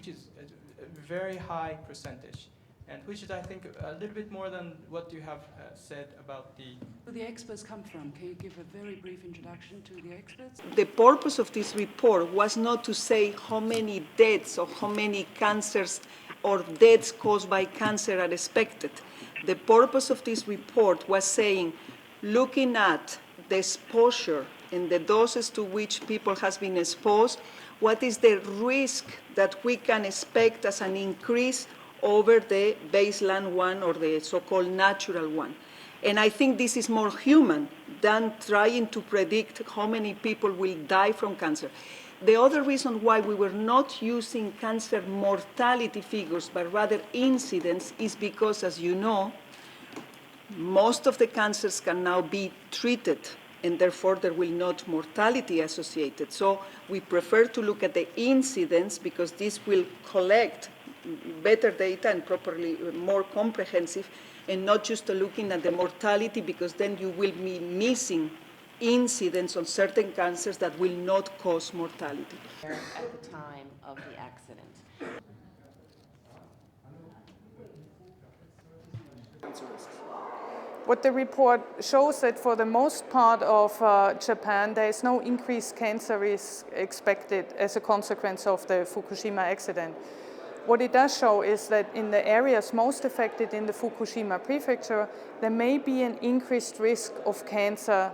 which is a very high percentage, and which is, I think, a little bit more than what you have said about the... Where the experts come from. Can you give a very brief introduction to the experts? The purpose of this report was not to say how many deaths or how many cancers or deaths caused by cancer are expected. The purpose of this report was saying, looking at the exposure and the doses to which people has been exposed, what is the risk that we can expect as an increase over the baseline one or the so-called natural one. And I think this is more human than trying to predict how many people will die from cancer. The other reason why we were not using cancer mortality figures, but rather incidence, is because, as you know, most of the cancers can now be treated, and therefore there will not mortality associated. So we prefer to look at the incidence because this will collect better data and properly more comprehensive, and not just looking at the mortality, because then you will be missing incidence on certain cancers that will not cause mortality. At the time of the accident. What the report shows that for the most part of Japan, there is no increased cancer risk expected as a consequence of the Fukushima accident. What it does show is that in the areas most affected in the Fukushima prefecture, there may be an increased risk of cancer,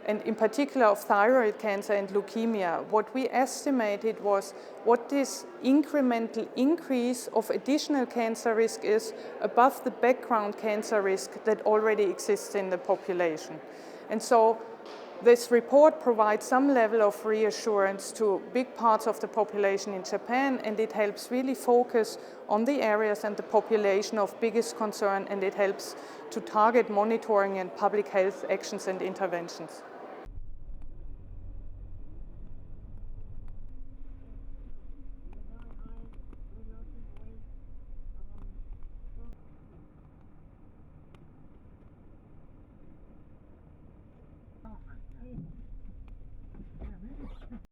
and in particular of thyroid cancer and leukemia. What we estimated was what this incremental increase of additional cancer risk is above the background cancer risk that already exists in the population. And so this report provides some level of reassurance to big parts of the population in Japan, and it helps really focus on the areas and the population of biggest concern, and it helps to target monitoring and public health actions and interventions.